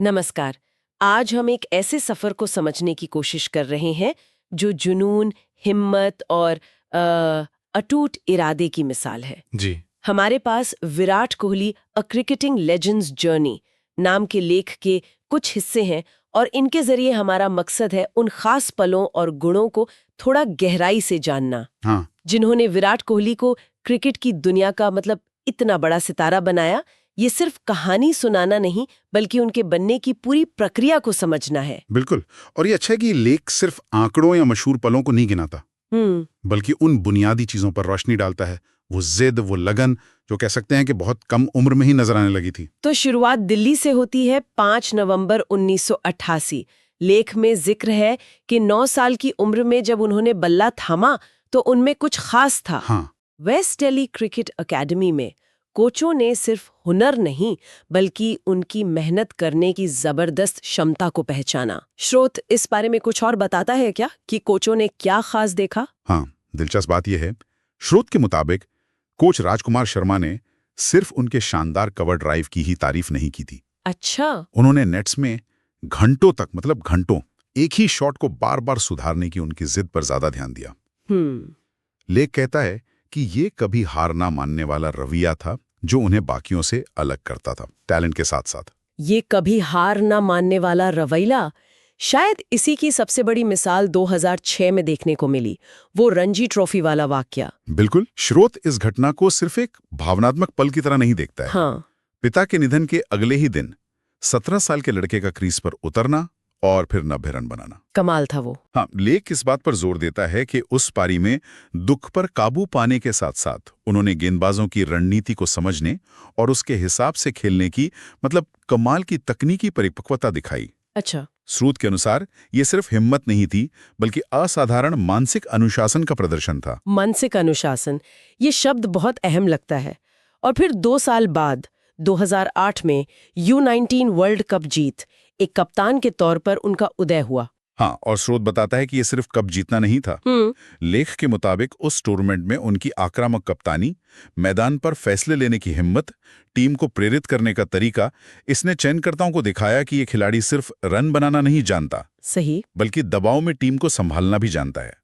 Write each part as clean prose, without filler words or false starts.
नमस्कार। आज हम एक ऐसे सफर को समझने की कोशिश कर रहे हैं जो जुनून, हिम्मत और अटूट इरादे की मिसाल है। जी। हमारे पास Virat Kohli a cricketing legends journey नाम के लेख के कुछ हिस्से हैं और इनके जरिए हमारा मकसद है उन खास पलों और गुणों को थोड़ा गहराई से जानना, हाँ, जिन्होंने विराट कोहली को क्रिकेट की दुनिया का इतना बड़ा सितारा बनाया। ये सिर्फ कहानी सुनाना नहीं, बल्कि उनके बनने की पूरी प्रक्रिया को समझना है। बिल्कुल। और ये अच्छा है कि ये लेख सिर्फ आंकड़ों या मशहूर पलों को नहीं गिनाता, बल्कि उन बुनियादी चीजों पर रोशनी डालता है। वो जिद, वो लगन, जो कह सकते हैं कि बहुत कम उम्र में ही नजर आने लगी थी। तो शुरुआत दिल्ली से होती है 5 नवंबर 1988। लेख में जिक्र है कि 9 साल की उम्र में जब उन्होंने बल्ला थामा तो उनमें कुछ खास था। हाँ, वेस्ट दिल्ली क्रिकेट अकेडमी में कोचों ने सिर्फ हुनर नहीं, बल्कि उनकी मेहनत करने की जबरदस्त क्षमता को पहचाना। स्रोत इस बारे में कुछ और बताता है क्या कि कोचों ने क्या खास देखा? हाँ, दिलचस्प बात यह है, स्रोत के मुताबिक कोच राजकुमार शर्मा ने सिर्फ उनके शानदार कवर ड्राइव की ही तारीफ नहीं की थी। अच्छा। उन्होंने नेट्स में घंटों तक, मतलब घंटों, एक ही शॉट को बार बार सुधारने की उनकी जिद पर ज्यादा ध्यान दिया। लेख कहता है कि ये कभी हार ना मानने वाला रवैया था जो उन्हें बाकियों से अलग करता था, टैलेंट के साथ साथ। ये कभी हार ना मानने वाला रवैया, शायद इसी की सबसे बड़ी मिसाल 2006 में देखने को मिली, वो रणजी ट्रॉफी वाला वाकया। बिल्कुल। स्रोत इस घटना को सिर्फ एक भावनात्मक पल की तरह नहीं देखता है। हाँ। पिता के निधन के अगले ही दिन 17 साल के लड़के का क्रीज पर उतरना और फिर 90 रन बनाना, कमाल था वो। हाँ, लेख इस बात पर जोर देता है कि उस पारी में दुख पर काबू पाने के साथ साथ उन्होंने गेंदबाजों की रणनीति को समझने और उसके हिसाब से खेलने की कमाल की तकनीकी परिपक्वता दिखाई। अच्छा। स्रोत के अनुसार ये सिर्फ हिम्मत नहीं थी, बल्कि असाधारण मानसिक अनुशासन का प्रदर्शन था। मानसिक अनुशासन, ये शब्द बहुत अहम लगता है। और फिर 2 साल बाद 2008 में U19 वर्ल्ड कप जीत, एक कप्तान के तौर पर उनका उदय हुआ। हाँ, और स्रोत बताता है कि ये सिर्फ कप जीतना नहीं था। लेख के मुताबिक उस टूर्नामेंट में उनकी आक्रामक कप्तानी, मैदान पर फैसले लेने की हिम्मत, टीम को प्रेरित करने का तरीका, इसने चयनकर्ताओं को दिखाया कि ये खिलाड़ी सिर्फ रन बनाना नहीं जानता, सही, बल्कि दबाव में टीम को संभालना भी जानता है।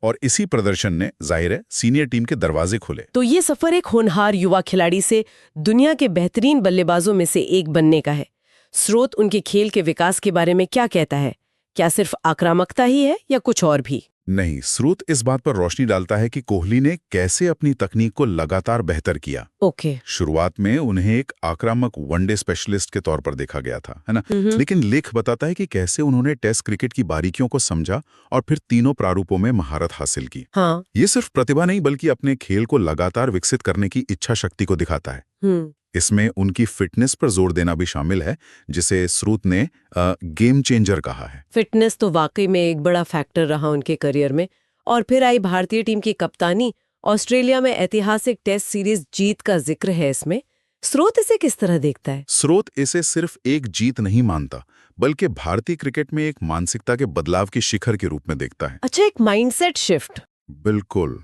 और इसी प्रदर्शन ने, जाहिर है, सीनियर टीम के दरवाजे खोले। तो ये सफर एक होनहार युवा खिलाड़ी से दुनिया के बेहतरीन बल्लेबाजों में से एक बनने का है। स्रोत उनके खेल के विकास के बारे में क्या कहता है? क्या सिर्फ आक्रामकता ही है या कुछ और भी? नहीं, स्रोत इस बात पर रोशनी डालता है कि कोहली ने कैसे अपनी तकनीक को लगातार बेहतर किया। ओके। शुरुआत में उन्हें एक आक्रामक वनडे स्पेशलिस्ट के तौर पर देखा गया था, है ना? लेकिन लेख बताता है कि कैसे उन्होंने टेस्ट क्रिकेट की बारीकियों को समझा और फिर तीनों प्रारूपों में महारत हासिल की। हाँ। ये सिर्फ प्रतिभा नहीं, बल्कि अपने खेल को लगातार विकसित करने की इच्छा शक्ति को दिखाता है। इसमें उनकी फिटनेस पर जोर देना भी शामिल है, जिसे स्रोत ने गेम चेंजर कहा है। फिटनेस तो वाकई में एक बड़ा फैक्टर रहा उनके करियर में। और फिर आई भारतीय टीम की कप्तानी। ऑस्ट्रेलिया में ऐतिहासिक टेस्ट सीरीज जीत का जिक्र है इसमें। स्रोत इसे किस तरह देखता है? स्रोत इसे सिर्फ एक जीत नहीं मानता, बल्कि भारतीय क्रिकेट में एक मानसिकता के बदलाव की शिखर के रूप में देखता है। अच्छा, एक माइंडसेट शिफ्ट। बिल्कुल।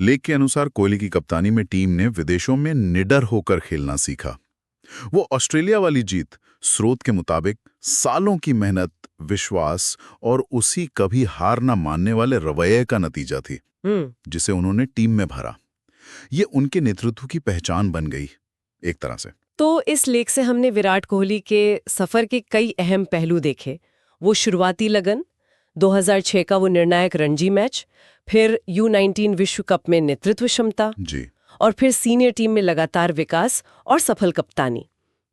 लेख के अनुसार कोहली की कप्तानी में टीम ने विदेशों में निडर होकर खेलना सीखा। वो ऑस्ट्रेलिया वाली जीत, स्रोत के मुताबिक, सालों की मेहनत, विश्वास और उसी कभी हार न मानने वाले रवैये का नतीजा थी, जिसे उन्होंने टीम में भरा। ये उनके नेतृत्व की पहचान बन गई एक तरह से। तो इस लेख से हमने विराट कोहली के सफर के कई अहम पहलू देखे। वो शुरुआती लगन, 2006 का वो निर्णायक रणजी मैच, फिर U19 विश्व कप में नेतृत्व क्षमता जी, और फिर सीनियर टीम में लगातार विकास और सफल कप्तानी।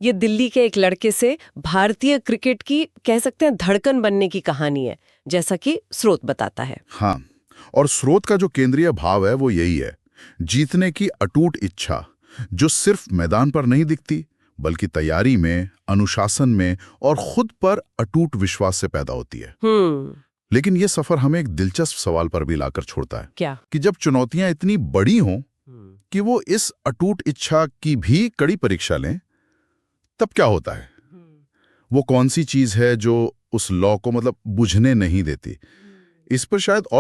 ये दिल्ली के एक लड़के से भारतीय क्रिकेट की, कह सकते हैं, धड़कन बनने की कहानी है, जैसा कि स्रोत बताता है। हाँ, और स्रोत का जो केंद्रीय भाव है वो यही है, जीतने की अटूट इच्छा, जो सिर्फ मैदान पर नहीं दिखती, बल्कि तैयारी में, अनुशासन में और खुद पर अटूट विश्वास से पैदा होती है। लेकिन ये सफर हमें एक दिलचस्प सवाल पर भी लाकर छोड़ता है। क्या? कि जब चुनौतियां इतनी बड़ी हों कि वो इस अटूट इच्छा की भी कड़ी परीक्षा लें, तब क्या होता है? वो कौन सी चीज है जो उस लौ को बुझने नहीं देती? इस पर शायद और